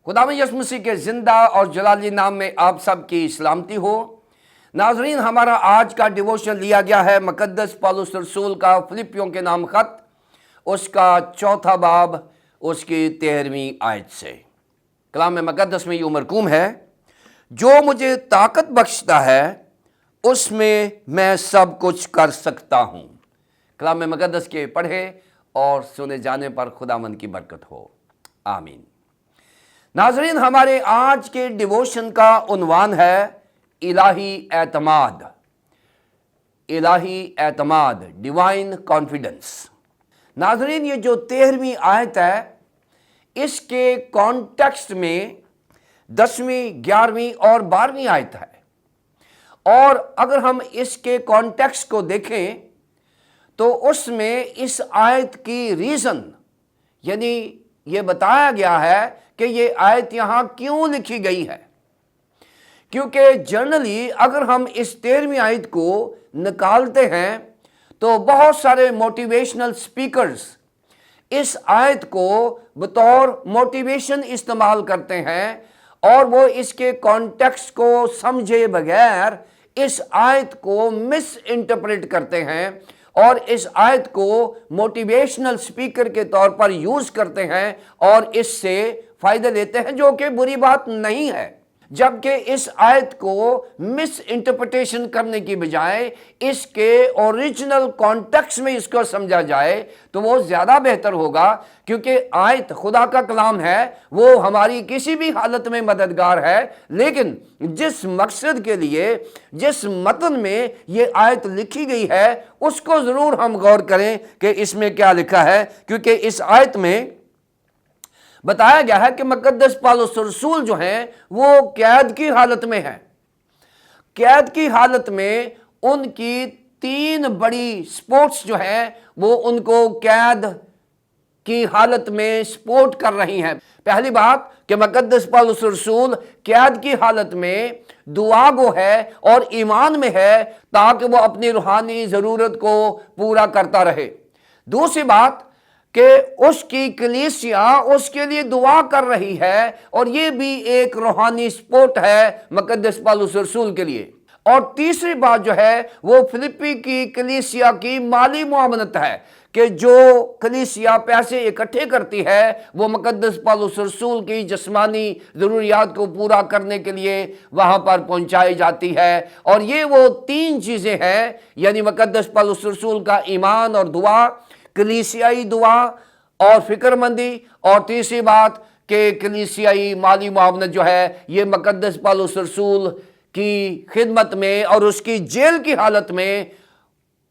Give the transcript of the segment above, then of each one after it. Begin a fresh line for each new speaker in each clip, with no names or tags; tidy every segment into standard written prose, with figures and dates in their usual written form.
खुदावंद यीशु मसीह के जिंदा और जलाली नाम में आप सबकी सलामती हो। नाजरीन, हमारा आज का डिवोशन लिया गया है मुकद्दस पौलुस रसूल का फिलिपियों के नाम खत, उसका 4 बाब, उसकी 13वीं आयत से। कलाम मुकद्दस में यूं मरकूम है, जो मुझे ताकत बख्शता है उसमें मैं सब कुछ कर सकता हूँ। कलाम मुकद्दस के पढ़े और सुने जाने पर खुदावंद की बरकत हो, आमीन। नाजरीन, हमारे आज के डिवोशन का उन्वान है इलाही एतमाद। इलाही एतमाद, डिवाइन कॉन्फिडेंस। नाजरीन, ये जो 13वीं आयत है, इसके कॉन्टेक्स्ट में 10वीं, 11वीं और 12वीं आयत है। और अगर हम इसके कॉन्टेक्स्ट को देखें तो उसमें इस आयत की रीज़न, यानी ये बताया गया है कि ये आयत यहाँ क्यों लिखी गई है। क्योंकि जनरली अगर हम इस 13वीं आयत को निकालते हैं तो बहुत सारे मोटिवेशनल स्पीकर्स इस आयत को बतौर मोटिवेशन इस्तेमाल करते हैं और वो इसके कॉन्टेक्स्ट को समझे बगैर इस आयत को मिस इंटरप्रेट करते हैं और इस आयत को मोटिवेशनल स्पीकर के तौर पर यूज करते हैं और इससे फायदे लेते हैं, जो कि बुरी बात नहीं है। जबकि इस आयत को मिस इंटरप्रिटेशन करने की बजाय इसके ओरिजिनल कॉन्टेक्स्ट में इसको समझा जाए तो वो ज़्यादा बेहतर होगा। क्योंकि आयत खुदा का कलाम है, वो हमारी किसी भी हालत में मददगार है। लेकिन जिस मकसद के लिए, जिस मतन में ये आयत लिखी गई है, उसको ज़रूर हम गौर करें कि इसमें क्या लिखा है। क्योंकि इस आयत में बताया गया है कि मुकद्दस पौलुस रसूल जो हैं वो कैद की हालत में है। कैद की हालत में उनकी 3 बड़ी स्पोर्ट्स जो हैं वो उनको कैद की हालत में सपोर्ट कर रही हैं। पहली बात कि मुकद्दस पौलुस रसूल कैद की हालत में दुआ गो है और ईमान में है ताकि वो अपनी रूहानी ज़रूरत को पूरा करता रहे। दूसरी बात कि उसकी कलीसिया उसके लिए दुआ कर रही है और ये भी एक रूहानी सपोर्ट है मुकद्दस पौलुस रसूल के लिए। और तीसरी बात जो है वो फिलिप्पी की कलीसिया की माली मुआवनत है कि जो कलीसिया पैसे इकट्ठे करती है वो मुकद्दस पौलुस रसूल की जिस्मानी ज़रूरियात को पूरा करने के लिए वहाँ पर पहुँचाई जाती है। और ये वो 3 चीज़ें हैं, यानी मुकद्दस पौलुस रसूल का ईमान और दुआ, कलीसियाई दुआ और फिक्रमंदी, और तीसरी बात कि कलीसियाई माली मुआवनत जो है ये मुकद्दस पौलुस रसूल की खिदमत में और उसकी जेल की हालत में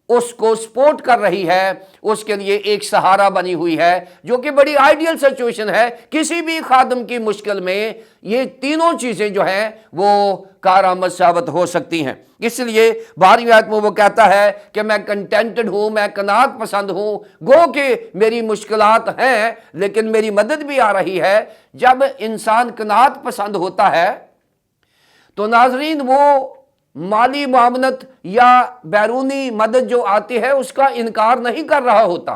उसको सपोर्ट कर रही है, उसके लिए एक सहारा बनी हुई है, जो कि बड़ी आइडियल सिचुएशन है। किसी भी खादम की मुश्किल में ये तीनों चीज़ें जो हैं वो कारआमद साबित हो सकती हैं। इसलिए 12वीं आयत में वो कहता है कि मैं कंटेंटेड हूँ, मैं कनात पसंद हूँ, गो कि मेरी मुश्किलात हैं लेकिन मेरी मदद भी आ रही है। जब इंसान कनात पसंद होता है तो नाजरीन वो माली मुआवनत या बैरूनी मदद जो आती है उसका इनकार नहीं कर रहा होता,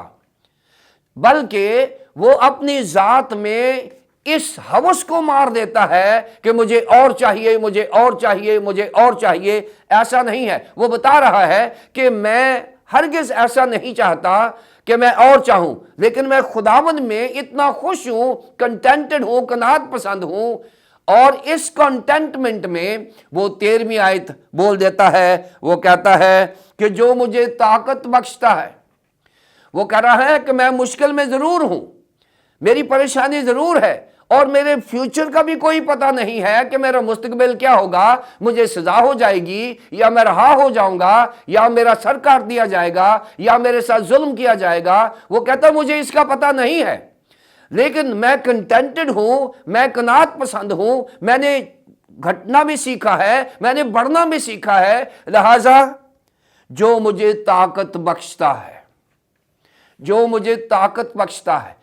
बल्कि वो अपनी ज़ात में इस हवस को मार देता है कि मुझे और चाहिए, मुझे और चाहिए, मुझे और चाहिए। ऐसा नहीं है। वो बता रहा है कि मैं हरगिज़ ऐसा नहीं चाहता कि मैं और चाहूं, लेकिन मैं खुदावंद में इतना खुश हूं, कंटेंटेड हूं, कनात पसंद हूं। और इस कंटेंटमेंट में वो 13वीं आयत बोल देता है, वो कहता है कि जो मुझे ताकत बख्शता है। वो कह रहा है कि मैं मुश्किल में ज़रूर हूं, मेरी परेशानी ज़रूर है और मेरे फ्यूचर का भी कोई पता नहीं है कि मेरा मुस्तकबिल क्या होगा, मुझे सज़ा हो जाएगी या मैं रहा हो जाऊंगा या मेरा सर काट दिया जाएगा या मेरे साथ जुल्म किया जाएगा। वो कहता मुझे इसका पता नहीं है, लेकिन मैं कंटेंटेड हूं, मैं कनात पसंद हूं, मैंने घटना भी सीखा है, मैंने बढ़ना भी सीखा है। लिहाजा जो मुझे ताकत बख्शता है, जो मुझे ताकत बख्शता है,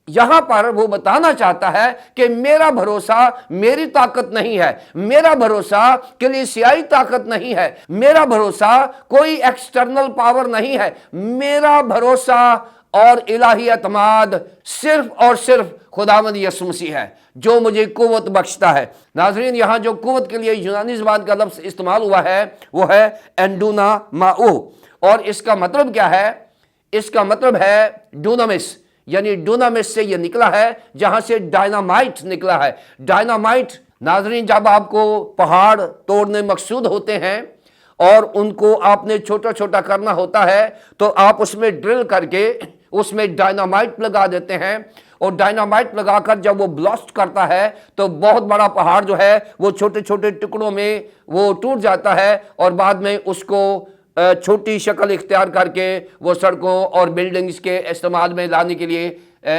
यहां पर वो बताना चाहता है कि मेरा भरोसा मेरी ताकत नहीं है, मेरा भरोसा कलीसियाई ताकत नहीं है, मेरा भरोसा कोई एक्सटर्नल पावर नहीं है, मेरा भरोसा और इलाही एतमाद सिर्फ और सिर्फ खुदावंद यीशु मसीह है जो मुझे कुव्वत बख्शता है। नाज़रीन, यहाँ जो कुव्वत के लिए यूनानी ज़बान का लफ्ज़ इस्तेमाल हुआ है वो है एंडुना माओ, और इसका मतलब क्या है? इसका मतलब है डूनामिस, यानी डूनामिस से ये निकला है जहां से डायनामाइट निकला है। डायनामाइट नाज़रीन, जब आपको पहाड़ तोड़ने मकसूद होते हैं और उनको आपने छोटा छोटा करना होता है तो आप उसमें ड्रिल करके उसमें डायनामाइट लगा देते हैं, और डायनामाइट लगाकर जब वो ब्लास्ट करता है तो बहुत बड़ा पहाड़ जो है वो छोटे छोटे टुकड़ों में वो टूट जाता है, और बाद में उसको छोटी शक्ल इख्तियार करके वो सड़कों और बिल्डिंग्स के इस्तेमाल में लाने के लिए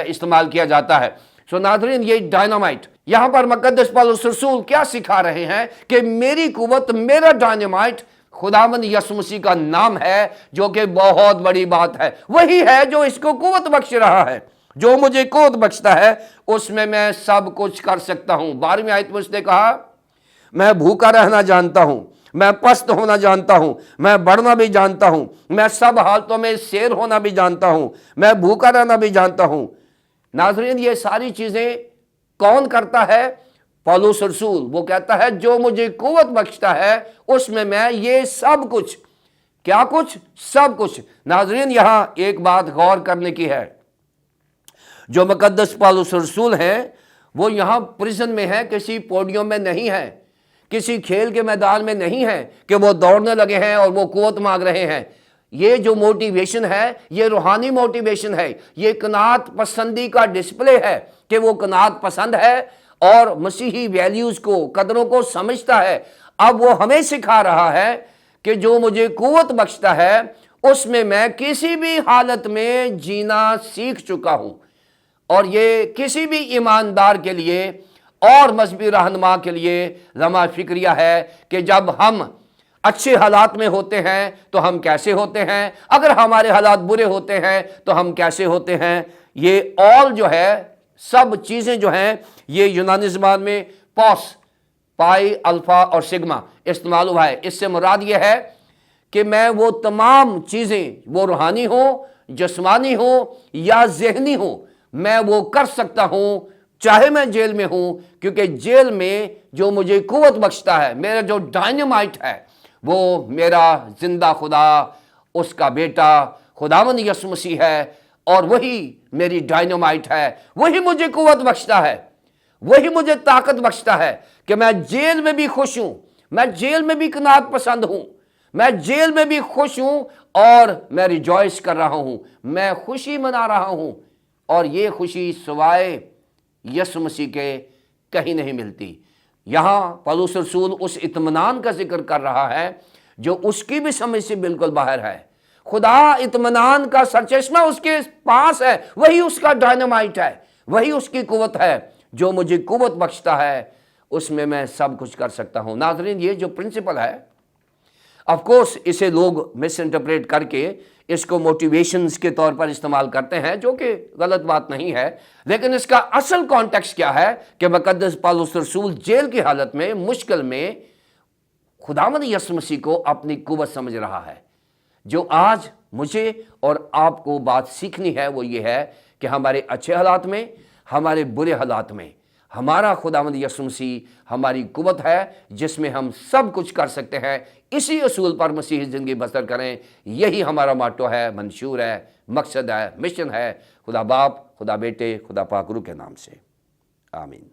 इस्तेमाल किया जाता है। सो नाज़रीन, ये डायनामाइट, यहाँ पर मुक़द्दस पौलुस रसूल क्या सिखा रहे हैं कि मेरी कुव्वत, मेरा डायनामाइट खुदावंद यीशु मसीह का नाम है, जो कि बहुत बड़ी बात है। वही है जो इसको कुव्वत बख्श रहा है। जो मुझे कुव्वत बख्शता है उसमें मैं सब कुछ कर सकता हूँ। 12वीं आयत में उसने कहा, मैं भूखा रहना जानता हूँ, मैं पस्त होना जानता हूं, मैं बढ़ना भी जानता हूं, मैं सब हालतों में शेर होना भी जानता हूं, मैं भूखा रहना भी जानता हूं। नाज़रीन, ये सारी चीजें कौन करता है? पौलुस रसूल। वो कहता है जो मुझे कुव्वत बख्शता है उसमें मैं ये सब कुछ, क्या कुछ? सब कुछ। नाज़रीन, यहां एक बात गौर करने की है, जो मुक़द्दस पौलुस रसूल हैं वो यहां प्रिजन में है, किसी पोडियम में नहीं है, किसी खेल के मैदान में नहीं है कि वो दौड़ने लगे हैं और वो कुव्वत मांग रहे हैं। ये जो मोटिवेशन है ये रूहानी मोटिवेशन है, ये कनात पसंदी का डिस्प्ले है कि वो कनात पसंद है और मसीही वैल्यूज को, कदरों को समझता है। अब वो हमें सिखा रहा है कि जो मुझे कुव्वत बख्शता है उसमें मैं किसी भी हालत में जीना सीख चुका हूं, और ये किसी भी ईमानदार के लिए और मजहबी रहनुमा के लिए लम्हा फिक्रिया है कि जब हम अच्छे हालात में होते हैं तो हम कैसे होते हैं, अगर हमारे हालात बुरे होते हैं तो हम कैसे होते हैं। ये ऑल जो है, सब चीज़ें जो हैं, ये यूनानी ज़बान में पॉस, पाई, अल्फा और सिग्मा इस्तेमाल हुआ है। इससे मुराद ये है कि मैं वो तमाम चीज़ें, वो रूहानी हो, जिस्मानी हो या ज़हनी हो, मैं वो कर सकता हूँ चाहे मैं जेल में हूं, क्योंकि जेल में जो मुझे कुव्वत बख्शता है, मेरा जो डायनामाइट है, वो मेरा जिंदा खुदा, उसका बेटा खुदावंद यीशु मसीह है, और वही मेरी डायनामाइट है, वही मुझे कुव्वत बख्शता है, वही मुझे ताकत बख्शता है कि मैं जेल में भी खुश हूं, मैं जेल में भी कनात पसंद हूं, मैं जेल में भी खुश हूं और मैं रिजॉइस कर रहा हूं, मैं खुशी मना रहा हूं, और ये खुशी सिवाय यीशु मसीह के कहीं नहीं मिलती। यहाँ पौलुस रसूल उस इत्मीनान का जिक्र कर रहा है जो उसकी भी समझ से बिल्कुल बाहर है। खुदा इत्मीनान का सरचश्मा उसके पास है, वही उसका डायनामाइट है, वही उसकी कुव्वत है। जो मुझे कुव्वत बख्शता है उसमें मैं सब कुछ कर सकता हूँ। नाज़रीन, ये जो प्रिंसिपल है, ऑफ कोर्स इसे लोग मिस इंटरप्रेट करके इसको मोटिवेशंस के तौर पर इस्तेमाल करते हैं, जो कि गलत बात नहीं है, लेकिन इसका असल कॉन्टेक्स्ट क्या है कि मुक़द्दस पौलुस रसूल जेल की हालत में, मुश्किल में, खुदावंद यीशु मसीह को अपनी कुव्वत समझ रहा है। जो आज मुझे और आपको बात सीखनी है वो ये है कि हमारे अच्छे हालात में, हमारे बुरे हालात में, हमारा खुदावंद यीशु मसीह हमारी कुव्वत है, जिसमें हम सब कुछ कर सकते हैं। इसी असूल पर मसीही ज़िंदगी बसर करें, यही हमारा माटो है, मंशूर है, मकसद है, मिशन है। खुदा बाप, खुदा बेटे, खुदा पाक रूह के नाम से, आमीन।